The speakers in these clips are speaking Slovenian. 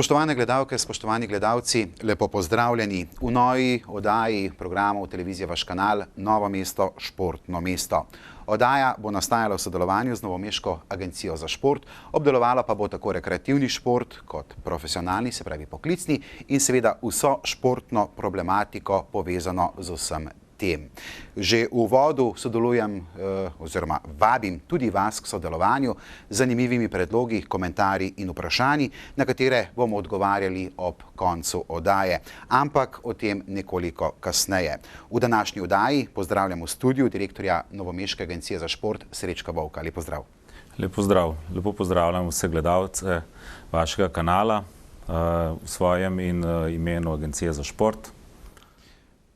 Spoštovane gledalke, spoštovani gledalci, lepo pozdravljeni v novi oddaji programov televizije Vaš kanal Novo mesto, športno mesto. Oddaja bo nastajala v sodelovanju z Novomeško agencijo za šport, obdelovala pa bo tako rekreativni šport kot profesionalni, se pravi poklicni, in seveda vso športno problematiko povezano z vsem tem. Že v uvodu sodelujem oziroma vabim tudi vas k sodelovanju z zanimivimi predlogi, komentarji in vprašanji, na katere bomo odgovarjali ob koncu oddaje, ampak o tem nekoliko kasneje. V današnji oddaji pozdravljam v studiu direktorja Novomeške agencije za šport Srečka Vovka. Lep pozdrav. Lep pozdrav. Lepo pozdravljam vse gledalce vašega kanala v svojem in imenu Agencije za šport.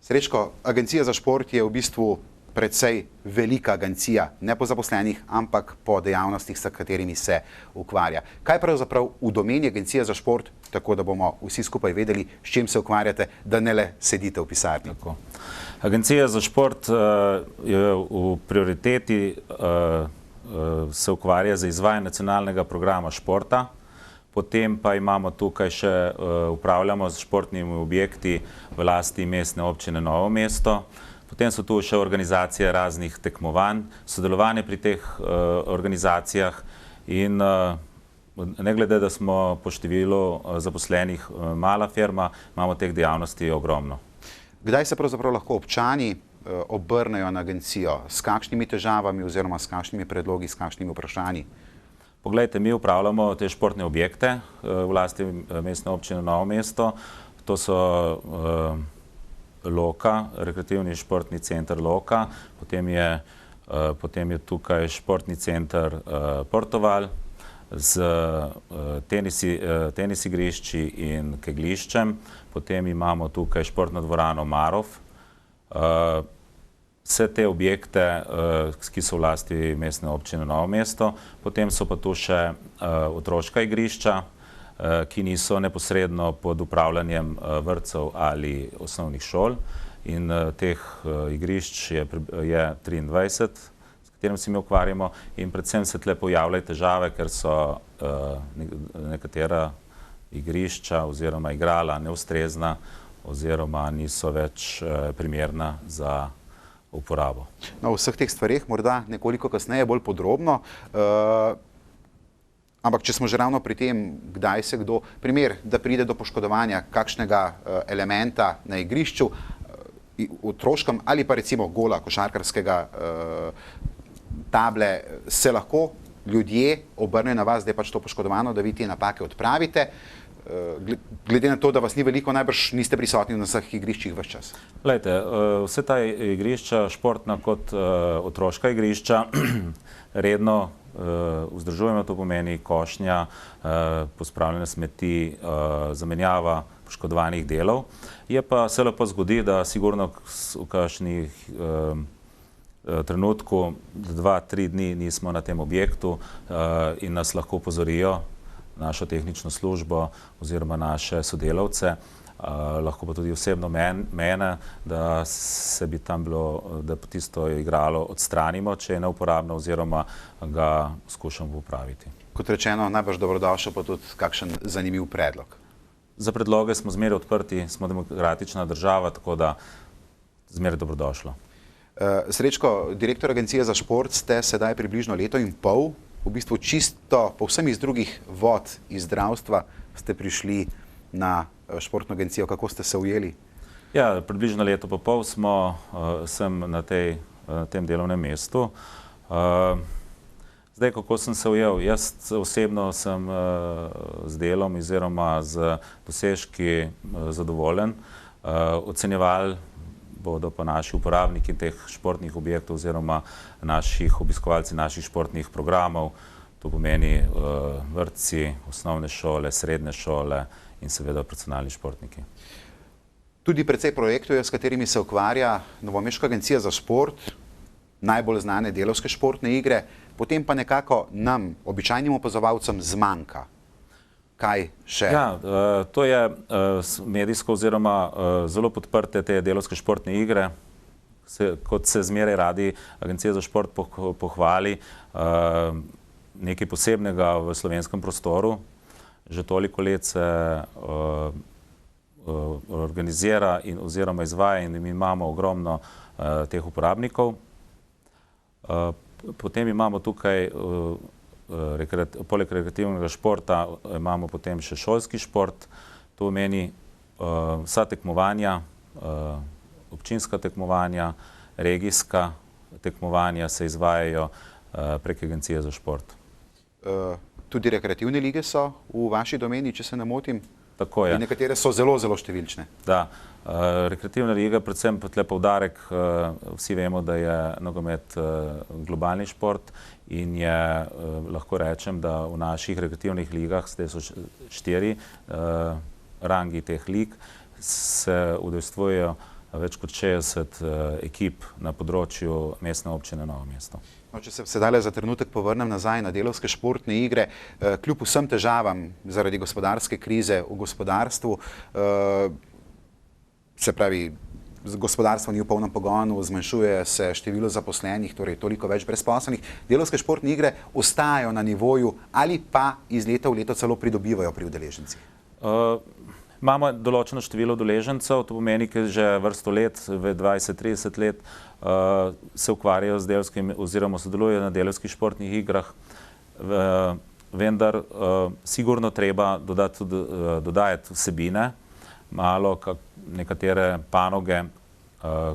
Srečko, Agencija za šport je v bistvu precej velika agencija, ne po zaposlenih, ampak po dejavnostih, s katerimi se ukvarja. Kaj pravzaprav v domeni Agencije za šport, tako da bomo vsi skupaj vedeli, s čim se ukvarjate, da ne le sedite v pisarni? Tako. Agencija za šport je v prioriteti se ukvarja za izvajanje nacionalnega programa športa. Potem pa imamo tukaj še, upravljamo z športnimi objekti v lasti mestne občine Novo mesto. Potem so tu še organizacije raznih tekmovanj, sodelovanje pri teh organizacijah in ne glede, da smo po številu zaposlenih mala firma, imamo teh dejavnosti ogromno. Kdaj se pravzaprav lahko občani obrnejo na agencijo? S kakšnimi težavami oziroma s kakšnimi predlogi, s kakšnimi vprašanji? Poglejte, mi upravljamo te športne objekte v lasti mestne občine Novo mesto. To so Loka, rekreativni športni center Loka, potem je tukaj športni center Portoval z tenis igrišči in kegljiščem. Potem imamo tukaj športno dvorano Marof. Vse te objekte, ki so v lasti mestne občine Novo mesto. Potem so pa tu še otroška igrišča, ki niso neposredno pod upravljanjem vrtcev ali osnovnih šol. In teh igrišč je 23, s katerim se mi ukvarjamo. In predvsem se tle pojavljajo težave, ker so nekatera igrišča oziroma igrala neustrezna oziroma niso več primerna za uporabo. No, o vseh teh stvareh morda nekoliko kasneje bolj podrobno, ampak če smo že ravno pri tem, kdaj se kdo, primer, da pride do poškodovanja kakšnega elementa na igrišču, otroškem ali pa recimo gola košarkarskega table, se lahko ljudje obrnejo na vas, da je pač to poškodovano, da vi te napake odpravite. Glede na to, da vas ni veliko, najbrž niste prisotni na vseh igriščih ves čas. Glejte, vse ta igrišča, športna kot otroška igrišča, redno vzdržujemo, to pomeni košnja, pospravljanje smeti, zamenjava poškodovanih delov. Je pa se lepo zgodi, da sigurno v kakšnih trenutku 2-3 dni nismo na tem objektu in nas lahko opozorijo, našo tehnično službo oziroma naše sodelavce, lahko pa tudi osebno mene, da se bi tam bilo, da tisto igralo odstranimo, če je neuporabno oziroma ga skušamo popraviti. Kot rečeno, najbrž dobrodošel pa tudi kakšen zanimiv predlog. Za predloge smo zmeraj odprti, smo demokratična država, tako da zmeraj dobrodošlo. Srečko, direktor Agencije za šport, ste sedaj približno leto in pol, v bistvu čisto povsem iz drugih vod, iz zdravstva ste prišli na športno agencijo. Kako ste se ujeli? Ja, približno leto pa pol sem na tem delovnem mestu. Zdaj, kako sem se ujel? Jaz osebno sem z delom oziroma z dosežki zadovoljen. Ocenjevali bodo pa naši uporabniki teh športnih objektov oziroma obiskovalci naših športnih programov, to pomeni vrtci, osnovne šole, srednje šole in seveda profesionalni športniki. Tudi precej projektov, s katerimi se ukvarja Novomeška agencija za šport, najbolj znane delavske športne igre, potem pa nekako nam, običajnim opazovalcem, zmanjka. Kaj še? Ja, to je medijsko oziroma zelo podprte te delavske športne igre, kot se zmeraj radi Agencija za šport pohvali, nekaj posebnega v slovenskem prostoru. že toliko let se organizira oziroma izvaja in mi imamo ogromno teh uporabnikov. Potem imamo tukaj, poleg rekreativnega športa, imamo potem še šolski šport. To pomeni vsa tekmovanja, občinska tekmovanja, regijska tekmovanja se izvajajo prek Agencije za šport. Tudi rekreativne lige so v vaši domeni, če se ne motim? Tako je. In nekatere so zelo, zelo številčne. Da. Rekreativna liga, predvsem pa tle poudarek, vsi vemo, da je nogomet globalni šport in je, lahko rečem, da v naših rekreativnih ligah, zdaj so 4 rangi teh lig, se udejstvujejo več kot 60 ekip na področju Mestne občine Novo mesto. No, če se sedaj za trenutek povrnem nazaj na delavske športne igre, kljub vsem težavam zaradi gospodarske krize v gospodarstvu, se pravi, gospodarstvo ni v polnem pogonu, zmanjšuje se število zaposlenih, torej toliko več brezposelnih, delavske športne igre ostajajo na nivoju ali pa iz leta v leto celo pridobivajo pri udeležencih? Imamo določeno število udeležencev, to pomeni, da že vrsto let, 20-30 let, se ukvarjajo z delavskimi oziroma sodelujejo na delavskih športnih igrah, vendar sigurno treba dodajati vsebine, malo nekatere panoge,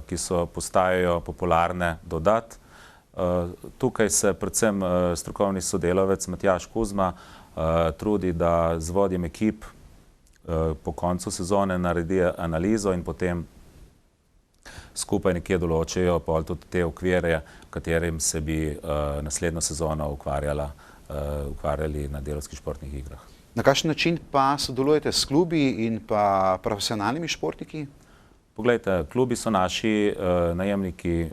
ki postajajo popularne, dodati. Tukaj se predvsem strokovni sodelavec Matjaž Kuzma trudi, da z vodjem ekip po koncu sezone naredi analizo in potem skupaj nekje določijo tudi te okvire, v katerim se bi naslednjo sezono ukvarjali na delavskih športnih igrah. Na kakšen način pa sodelujete s klubi in pa profesionalnimi športniki? Poglejte, klubi so naši najemniki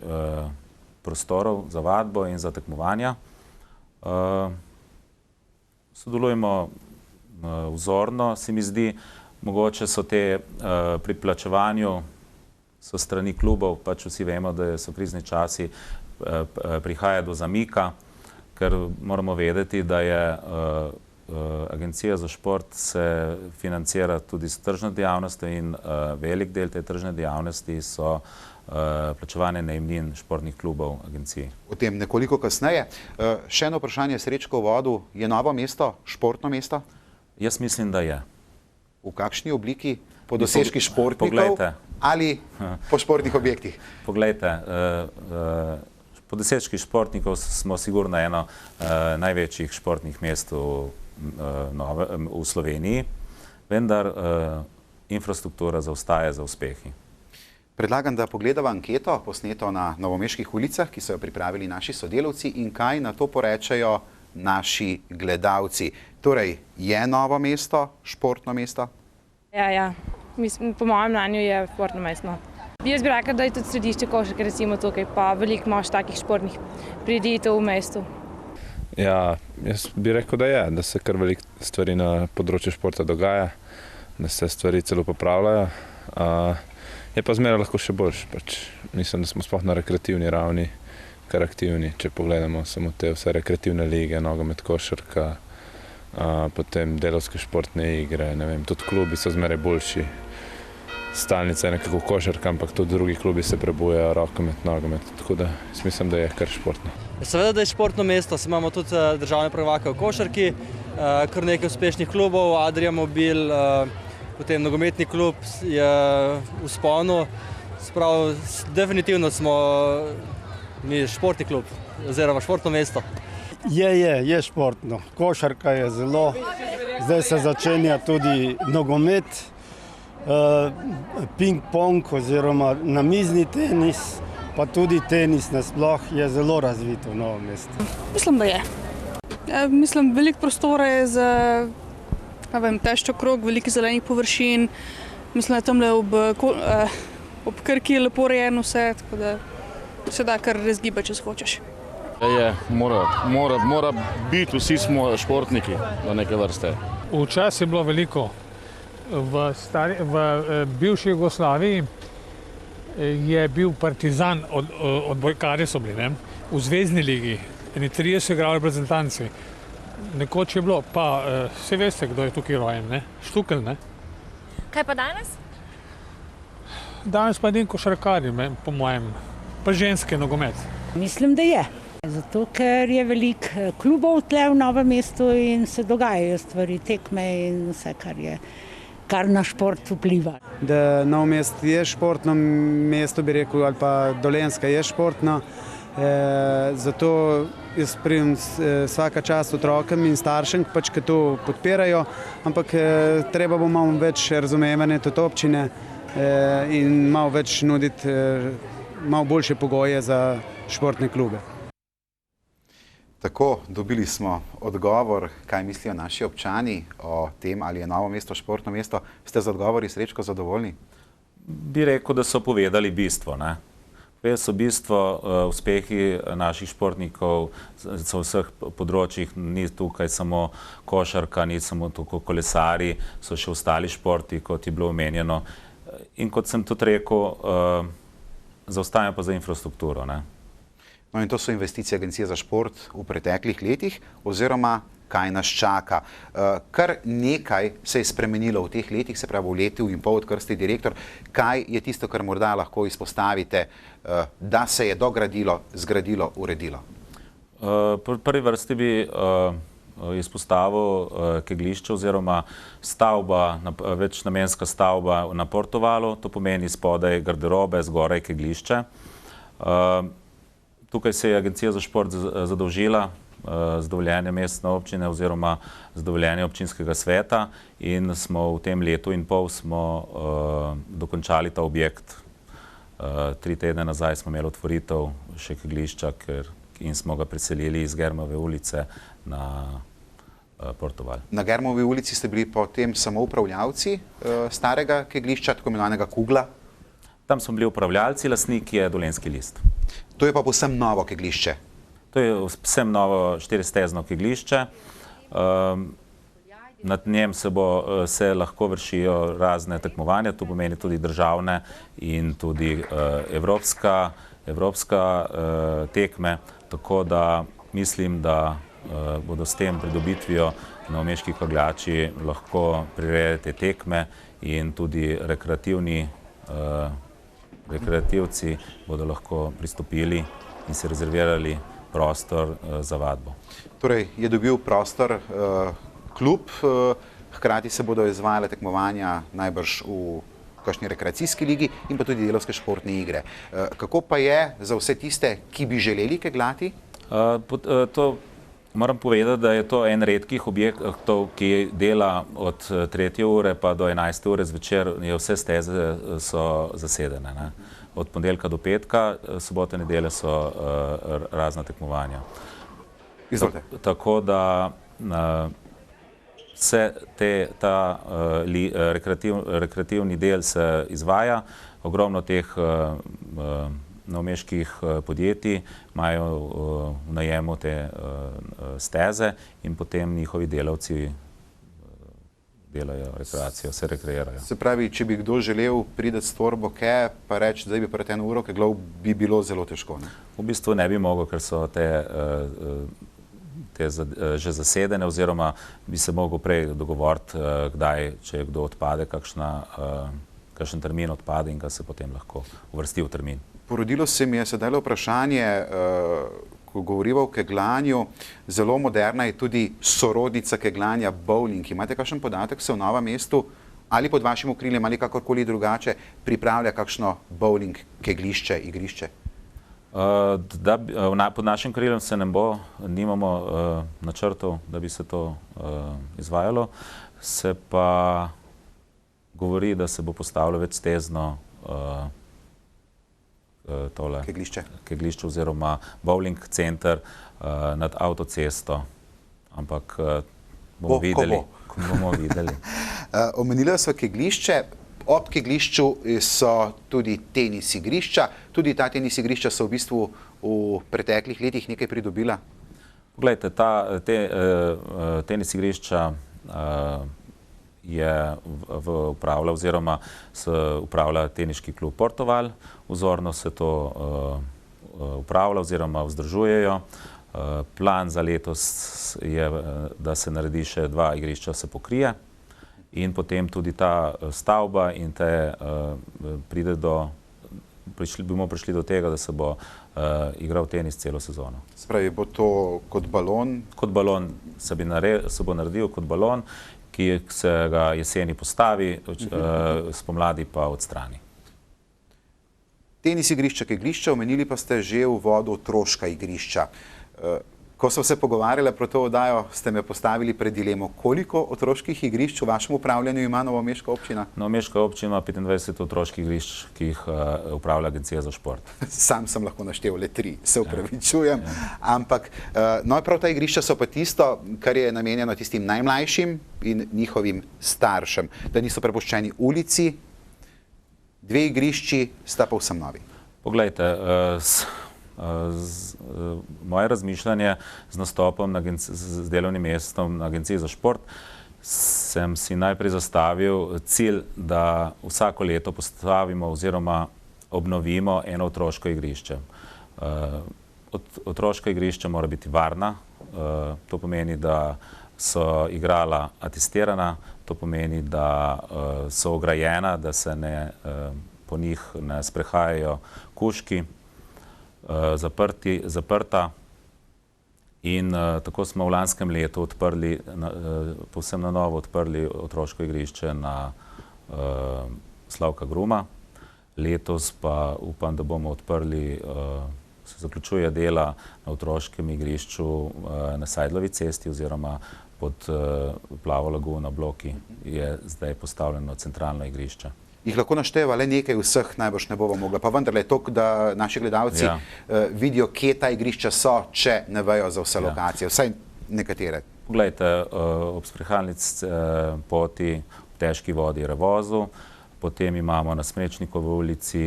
prostorov za vadbo in za tekmovanja. Sodelujemo vzorno, se mi zdi, mogoče so te pri plačevanju so strani klubov, pač vsi vemo, da so krizni časi, prihaja do zamika, ker moramo vedeti, da je Agencija za šport se financira tudi s tržno dejavnostjo in velik del te tržne dejavnosti so plačevanje najemnin športnih klubov agencij. O tem nekoliko kasneje. Še eno vprašanje, Srečko, v vodu. Je Novo mesto športno mesto? Jaz mislim, da je. V kakšni obliki? Po dosežkih športnikov ali po športnih objektih? Poglejte, po dosežkih športnikov smo sigurno eno največjih športnih mest v Sloveniji, vendar infrastruktura zaostaja za uspehi. Predlagam, da pogledava anketo, posneto na novomeških ulicah, ki so jo pripravili naši sodelavci in kaj na to porečejo naši gledalci. Torej, je Novo mesto športno mesto? Ja. Po mojem mnenju je športno mesto. Jaz bi rekla, da je tudi središče košarke recimo tukaj, pa veliko imaš takih športnih prireditev v mestu. Ja, jaz bi rekel, da se kar veliko stvari na področju športa dogaja, da se stvari celo popravljajo. Je pa zmeraj lahko še boljše. Mislim, da smo sploh na rekreativni ravni kar aktivni, če pogledamo samo te vse rekreativne lige, nogomet, košarka, potem delavske športne igre, ne vem, tudi klubi so zmeraj boljši. Stalnica je nekako košarka, ampak tudi drugi klubi se prebujajo, rokomet, nogomet, tako da mislim, da je kar športno. Seveda, da je športno mesto, imamo tudi državne prvake v košarki, kar nekaj uspešnih klubov, Adria Mobil, potem nogometni klub je v sponu, sprav definitivno smo mi športni klub, oziroma športno mesto. Je športno, košarka je zelo, zdaj se začenja tudi nogomet, ping-pong oziroma namizni tenis, pa tudi tenis nasploh je zelo razvito v Novem mestu. Mislim, da je. Mislim, veliko prostora je za težko krog, veliko zelenih površin. Mislim, da je tamle ob Krki je lepo urejeno vse, tako da se da kar razgibati, če hočeš. Mora biti, vsi smo športniki do neke vrste. Včasih je bilo veliko. V bivši Jugoslaviji je bil Partizan, odbojkarji so bili, v Zvezdni ligi, eni 30 igrali reprezentanci. Nekoč je bilo, pa vse veste, kdo je tukaj rojen, ne? Štukelj, ne? Kaj pa danes? Danes pa edin košarkarji, po mojem, pa ženske nogomet. Mislim, da je. Zato, ker je veliko klubov tle v Novem mestu in se dogajajo stvari, tekme in vse, kar na šport vpliva. Da Novo mesto je športno mesto, bi rekel, ali pa Dolenjska je športno. Zato jaz primem vsaka čast otrokom in staršem, pač, ki to podpirajo, ampak treba bo malo več razumevanja tudi občine in malo več nuditi, malo boljše pogoje za športne klube. Tako, dobili smo odgovor, kaj mislijo naši občani o tem, ali je Novo mesto športno mesto. Ste z odgovori, Srečko, zadovoljni? Bi rekel, da so povedali bistvo, ne? So bistvo uspehi naših športnikov so vseh področjih, ni tukaj samo košarka, ni samo tukaj kolesari, so še ostali športi, kot je bilo omenjeno. In kot sem tudi rekel, zaostajamo pa za infrastrukturo, ne? No in to so investicije Agencije za šport v preteklih letih, oziroma kaj nas čaka. Kar nekaj se je spremenilo v teh letih, se pravi v letu in pol, odkar ste direktor. Kaj je tisto, kar morda lahko izpostavite, da se je dogradilo, zgradilo, uredilo? V prvi vrsti bi izpostavil kegljišče oziroma stavba, večnamenska stavba na Portovalu, to pomeni spodaj garderobe, zgoraj kegljišče. Tukaj se je Agencija za šport zadolžila z dovoljenjem mestne občine oziroma z dovoljenjem občinskega sveta in smo v tem letu in pol smo dokončali ta objekt. 3 tedne nazaj smo imeli otvoritev še kegljišča in smo ga preselili iz Germove ulice na Portoval. Na Germovi ulici ste bili potem samo upravljavci starega kegljišča, tako imenovanega Kugla? Tam smo bili upravljalci, lastnik je Dolenjski list. To je pa povsem novo kegljišče? To je povsem novo 4-stezno kegljišče. Nad njem se lahko vršijo razne tekmovanja, to pomeni tudi državne in tudi evropska tekme, tako da mislim, da bodo s tem pridobitvijo novomeški kegljači lahko prirejati tekme in tudi rekreativci bodo lahko pristopili in se rezervirali prostor za vadbo. Torej, je dobil prostor klub, hkrati se bodo izvajale tekmovanja najbrž v kakšni rekreacijski ligi in pa tudi delavske športne igre. Kako pa je za vse tiste, ki bi želeli keglati? Moram povedati, da je to en redkih objektov, ki dela od 3. ure pa do 11. ure zvečer, vse steze so zasedene, ne? Od ponedeljka do petka, sobote, nedelje so razna tekmovanja. Izvolite. Tako da se ta rekreativni del se izvaja, ogromno teh novomeških podjetij imajo v najemu te steze in potem njihovi delavci delajo rekreacijo, se rekreirajo. Se pravi, če bi kdo želel priti s torbo pa reči, zdaj bi pred 1 uro keglal, bi bilo zelo težko, ne? V bistvu ne bi mogel, ker so te že zasedene, oziroma bi se mogel prej dogovoriti, kdaj, če kdo odpade, kakšen termin odpade in ga se potem lahko uvrsti v termin. Porodilo se mi je sedaj vprašanje, ko govorimo o keglanju, zelo moderna je tudi sorodnica keglanja bowling. Imate kakšen podatek, se v Novem mestu ali pod vašim okriljem ali kakorkoli drugače pripravlja kakšno bowling keglišče, igrišče? Pod našim okriljem se ne bo, nimamo načrtov, da bi se to izvajalo. Se pa govori, da se bo postavilo večstezno keglišče oziroma bowling center nad avtocesto, ampak bomo videli. Omenili so keglišče, ob keglišču so tudi tenis igrišča. Tudi ta tenis igrišča so v bistvu v preteklih letih nekaj pridobila? Poglejte, tenis igrišča je upravlja oziroma se upravlja teniški klub Portoval. Vzorno se to upravlja oziroma vzdržujejo. Plan za letos je, da se naredi še 2 igrišča, se pokrije in potem tudi ta stavba in bomo prišli do tega, da se bo igral tenis celo sezono. Spravi, bo to kot balon? Kot balon se bo naredil kot balon, ki se ga jeseni postavi, spomladi pa odstrani. Tenis igrišča, igrišča, omenili pa ste že v vodu otroška igrišča. Ko so se pogovarjali pro to oddajo, ste me postavili pred dilemo, koliko otroških igrišč v vašem upravljanju ima Novomeška občina? Novomeška občina ima 25 otroških igrišč, ki jih upravlja Agencija za šport. Sam sem lahko naštel le 3, se upravičujem, ampak prav ta igrišča so pa tisto, kar je namenjeno tistim najmlajšim in njihovim staršem, da niso prepuščeni ulici. 2 igrišči sta povsem novi. Poglejte, moje razmišljanje z nastopom z delovnim mestom na Agenciji za šport sem si najprej zastavil cilj, da vsako leto postavimo oziroma obnovimo eno otroško igrišče. Otroška igrišča mora biti varna, to pomeni, da so igrala atestirana, to pomeni, da so ograjena, da se po njih ne sprehajajo kužki, zaprta in tako smo v lanskem letu odprli, povsem na novo odprli otroško igrišče na Slavka Gruma. Letos pa upam, da bomo odprli, se zaključuje dela na otroškem igrišču na Sajdlovi cesti oziroma pod Plavo laguno bloki je zdaj postavljeno centralno igrišče. Jih lahko našteva le nekaj, vseh najbrž ne bomo mogla, pa vendarle je to, da naši gledalci vidijo, kje ta igrišča so, če ne vejo za vse lokacije, vsaj nekatere. Poglejte, ob sprehalnici poti v težki vodi Revozu, potem imamo na Smrečnikovi ulici,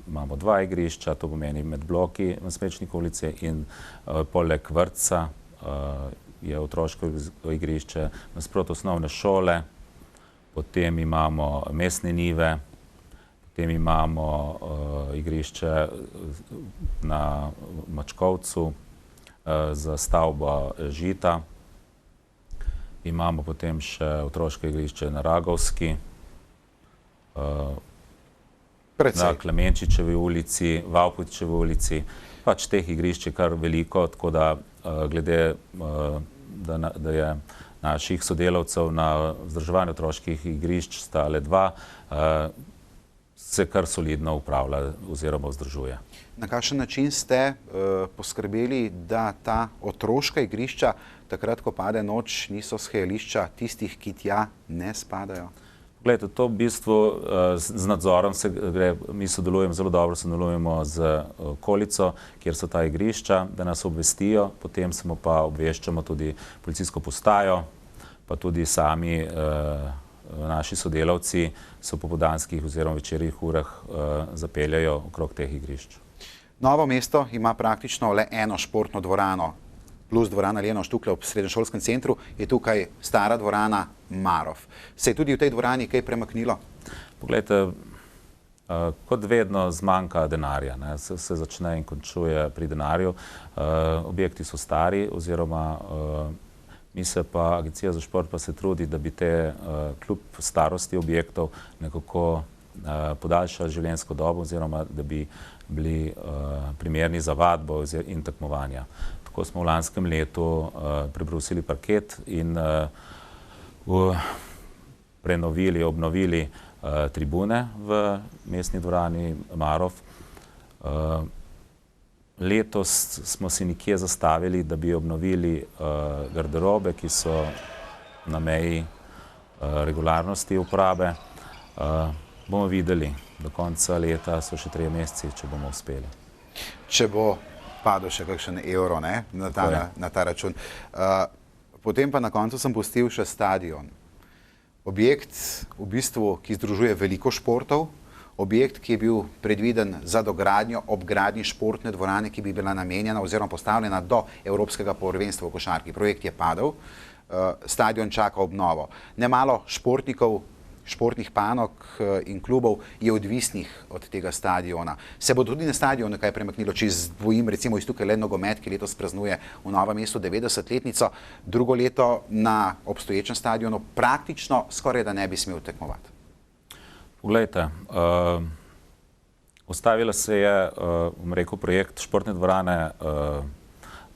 imamo 2 igrišča, to pomeni med bloki na Smrečnikovi ulici in poleg vrtca je otroško igrišče nasproti osnovne šole, potem imamo mestne njive, potem imamo igrišče na Mačkovcu za stavbo Žita, imamo potem še otroško igrišče na Ragovski, na Klemenčičevi ulici, Vavkovičevi ulici, pač teh igrišč je kar veliko, tako da glede, da je naših sodelavcev na vzdrževanju otroških igrišč sta le 2, se kar solidno upravlja oziroma vzdržuje. Na kakšen način ste poskrbeli, da ta otroška igrišča, takrat, ko pade noč, niso shajališča tistih, ki tja ne spadajo? Poglejte, to v bistvu z nadzorom se gre, mi sodelujemo, zelo dobro sodelujemo z okolico, kjer so ta igrišča, da nas obvestijo, potem smo pa obveščamo tudi policijsko postajo, pa tudi sami naši sodelavci so po popoldanskih oziroma večernih urah zapeljajo okrog teh igrišč. Novo mesto ima praktično le eno športno dvorano, plus dvorana Leno Štukle ob srednješolskem centru, je tukaj stara dvorana Marof. Se je tudi v tej dvorani kaj premaknilo? Poglejte, kot vedno zmanjka denarja, se začne in končuje pri denarju. Objekti so stari oziroma mi se pa, Agencija za šport pa se trudi, da bi te kljub starosti objektov nekako podaljšali življenjsko dobo oziroma da bi bili primerni za vadbo in tekmovanja. Tako smo v lanskem letu prebrusili parket in prenovili, obnovili tribune v mestni dvorani Marof. Letos smo si nekje zastavili, da bi obnovili garderobe, ki so na meji regularnosti uporabe. Bomo videli, do konca leta so še 3 meseci, če bomo uspeli. Če bo padel še kakšen evro na ta račun. Potem pa na koncu sem pustil še stadion. Objekt, v bistvu, ki združuje veliko športov, objekt, ki je bil predviden za dogradnjo ob gradnji športne dvorane, ki bi bila namenjena oziroma postavljena do Evropskega prvenstva v košarki. Projekt je padel, stadion čaka obnovo. Nemalo športnikov športnih panog in klubov je odvisnih od tega stadiona. Se bo tudi na stadionu kaj premaknilo, če izdvojim recimo iz tukaj le nogomet, ki letos praznuje v Novem mestu 90-letnico, drugo leto na obstoječem stadionu praktično skoraj da ne bi smel tekmovati. Poglejte, ustavila se je, rekel, projekt športne dvorane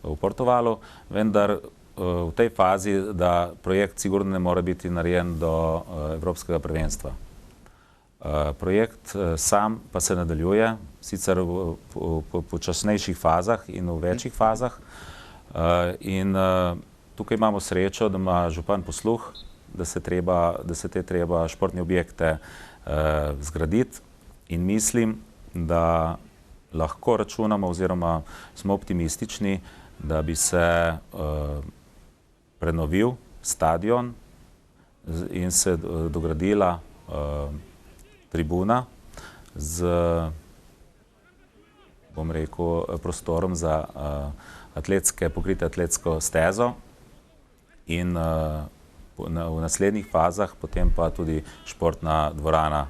v Portovalu, vendar v tej fazi, da projekt sigurno ne more biti narejen do Evropskega prvenstva. Projekt sam pa se nadaljuje, sicer v počasnejših fazah in v večjih fazah. In tukaj imamo srečo, da ima župan posluh, da se treba športne objekte zgraditi in mislim, da lahko računamo oziroma smo optimistični, da bi se prenovil stadion in se dogradila tribuna z, bom rekel, prostorom za pokrite atletsko stezo in v naslednjih fazah potem pa tudi športna dvorana,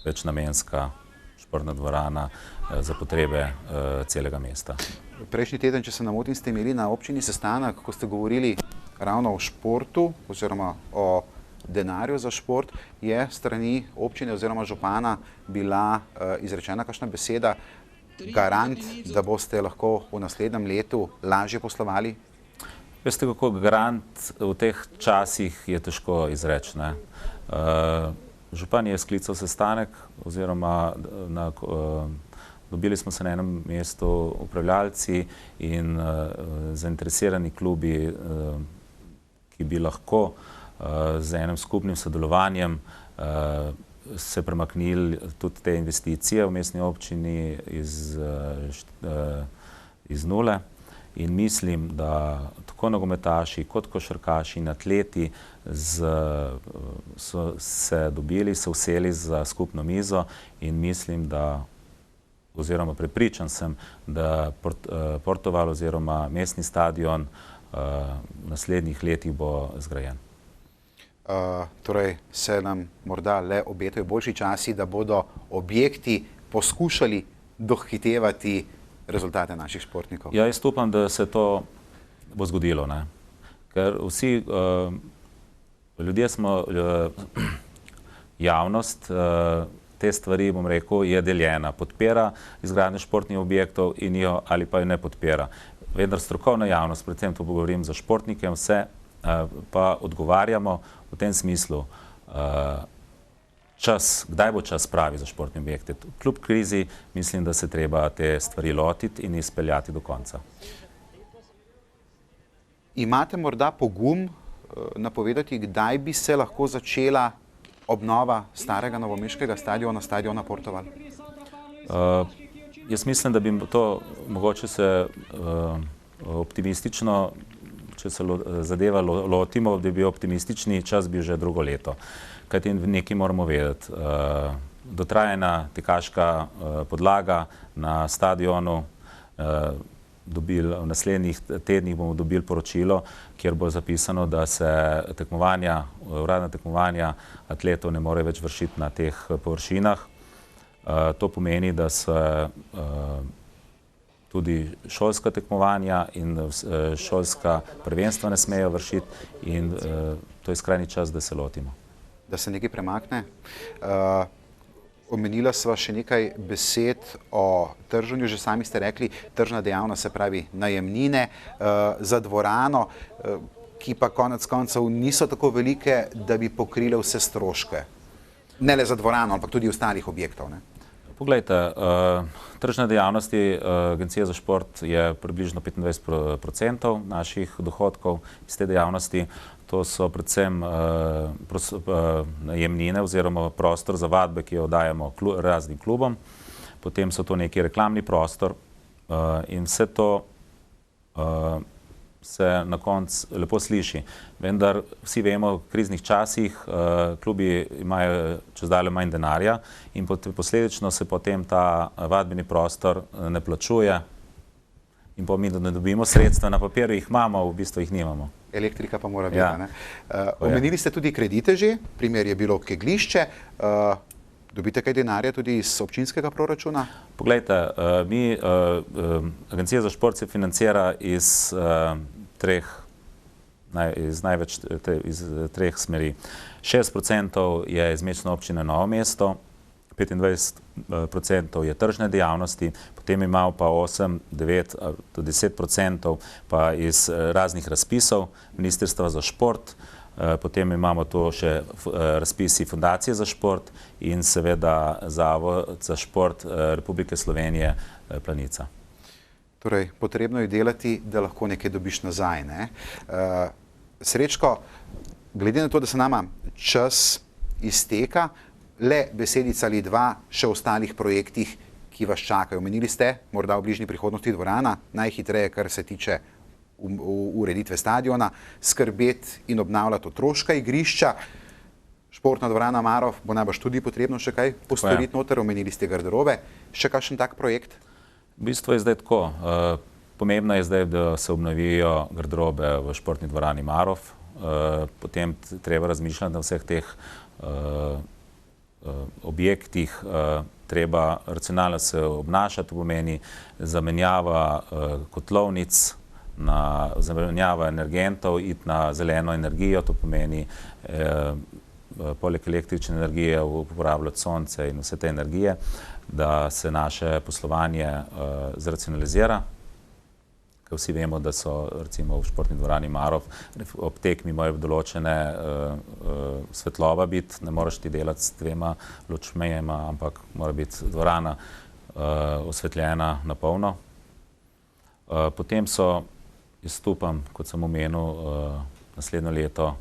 večnamenska športna dvorana za potrebe celega mesta. Prejšnji teden, če se ne motim, ste imeli na občini sestanek, ko ste govorili ravno o športu oziroma o denarju za šport, je strani občine oziroma župana bila izrečena kakšna beseda, garant, da boste lahko v naslednjem letu lažje poslovali? Veste, kako garant v teh časih je težko izreči. Župan je sklical sestanek oziroma dobili smo se na enem mestu upravljalci in zainteresirani klubi, ki bi lahko z enim skupnim sodelovanjem se premaknili tudi te investicije v mestni občini iz nule. In mislim, da tako nogometaši kot košarkaši in atleti so se dobili, so useli za skupno mizo in mislim, da oziroma prepričan sem, da Portoval oziroma mestni stadion v naslednjih letih bo zgrajen. Torej se nam morda le obetajo boljši časi, da bodo objekti poskušali dohitevati rezultate naših športnikov. Ja, jaz upam, da se to bo zgodilo, ker vsi ljudje smo, javnost, te stvari, bom rekel, je deljena. Podpira izgradnjo športnih objektov in jo ali pa jo ne podpira. Vendar strokovna javnost, predvsem to govorim za športnike, vse pa odgovarjamo v tem smislu, kdaj bo čas pravi za športne objekte. Kljub krizi mislim, da se treba te stvari lotiti in izpeljati do konca. Imate morda pogum napovedati, kdaj bi se lahko začela obnova starega novomeškega stadiona Portoval? Jaz mislim, da bi to mogoče se optimistično, če se zadeva lotimo, da bi optimistični čas bil že drugo leto. Kajti nekaj moramo vedeti. Dotrajana tekaška podlaga na stadionu, v naslednjih tednih bomo dobili poročilo, kjer bo zapisano, da se uradna tekmovanja atletov ne more več vršiti na teh površinah. To pomeni, da se tudi šolska tekmovanja in šolska prvenstva ne smejo vršiti in to je skrajni čas, da se lotimo. Da se nekaj premakne. Omenila sva še nekaj besed o trženju, že sami ste rekli, tržna dejavnost, se pravi najemnine za dvorano, ki pa konec koncev niso tako velike, da bi pokrile vse stroške. Ne le za dvorano, ampak tudi ostalih objektov. Poglejte, tržna dejavnost Agencije za šport je približno 25% naših dohodkov iz te dejavnosti. To so predvsem najemnine oziroma prostor za vadbe, ki jo oddajamo raznim klubom. Potem so to neki reklamni prostor in vse to se na koncu lepo sliši. Vendar vsi vemo, v kriznih časih klubi imajo čezdalje manj denarja in posledično se potem ta vadbeni prostor ne plačuje in pa mi ne dobimo sredstva, na papirju jih imamo, v bistvu jih nimamo. elektrika pa mora biti. Omenili ste tudi kredite že, primer je bilo keglišče. Dobite kaj denarja tudi iz občinskega proračuna? Poglejte, Agencija za šport se financira iz treh smeri. 6% je iz mestne občine Novo mesto, 25% je tržne dejavnosti, potem imamo pa 8, 9 do 10% pa iz raznih razpisov Ministrstva za šport, potem imamo to še razpisi Fundacije za šport in seveda Zavod za šport Republike Slovenije Planica. Torej, potrebno je delati, da lahko nekaj dobiš nazaj. Srečko, glede na to, da se nama čas izteka, le besedica ali dva še o ostalih projektih, ki vas čakajo. Omenili ste, morda v bližnji prihodnosti dvorana, najhitreje, kar se tiče ureditve stadiona, skrbeti in obnavljati otroška igrišča. Športna dvorana Marof bo najbrž tudi potrebno še kaj postoriti noter, omenili ste garderobe. Še kakšen tak projekt? V bistvu je zdaj tako. Pomembno je zdaj, da se obnovijo garderobe v športni dvorani Marof. Potem treba razmišljati na vseh teh objektih, treba racionalno se obnašati, to pomeni zamenjava kotlovnic, zamenjava energentov, iti na zeleno energijo, to pomeni poleg električne energije uporabljati sonce in vse te energije, da se naše poslovanje zracionalizira. Ker vsi vemo, da so recimo v športni dvorani Marof ob tekmi morajo določene svetlova biti, ne moreš ti delati s 2 lučmejema, ampak mora biti dvorana osvetljena na polno. Potem so, jaz upam, kot sem omenil, naslednje leto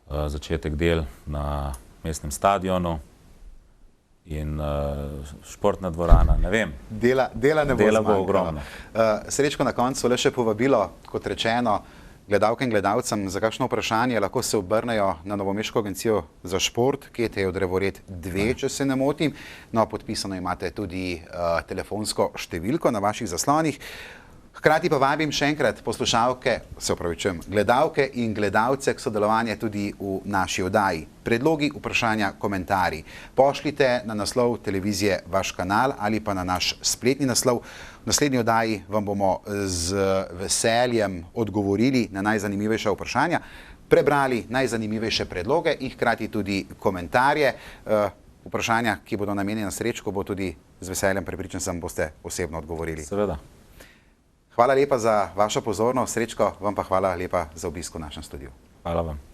začetek del na mestnem stadionu in športna dvorana, ne vem. Dela ne bo zmanjkalo. Bo ogromno. Srečko, na koncu le še povabilo, kot rečeno, gledalke in gledalcem, za kakšno vprašanje lahko se obrnejo na Novomeško agencijo za šport, Kete je Drevored 2, če se ne motim. No, podpisano imate tudi telefonsko številko na vaših zaslonih. Hkrati pa vabim še enkrat poslušalke, gledalke in gledalce k sodelovanju tudi v naši oddaji. Predlogi, vprašanja, komentarji. Pošljite na naslov televizije Vaš kanal ali pa na naš spletni naslov. V naslednji oddaji vam bomo z veseljem odgovorili na najzanimivejša vprašanja, prebrali najzanimivejše predloge in hkrati tudi komentarje. Vprašanja, ki bodo namenjena Srečku, bo tudi z veseljem, prepričan sem, boste osebno odgovorili. Seveda. Hvala lepa za vašo pozornost, Srečko, vam pa hvala lepa za obisk v našem studiu. Hvala vam.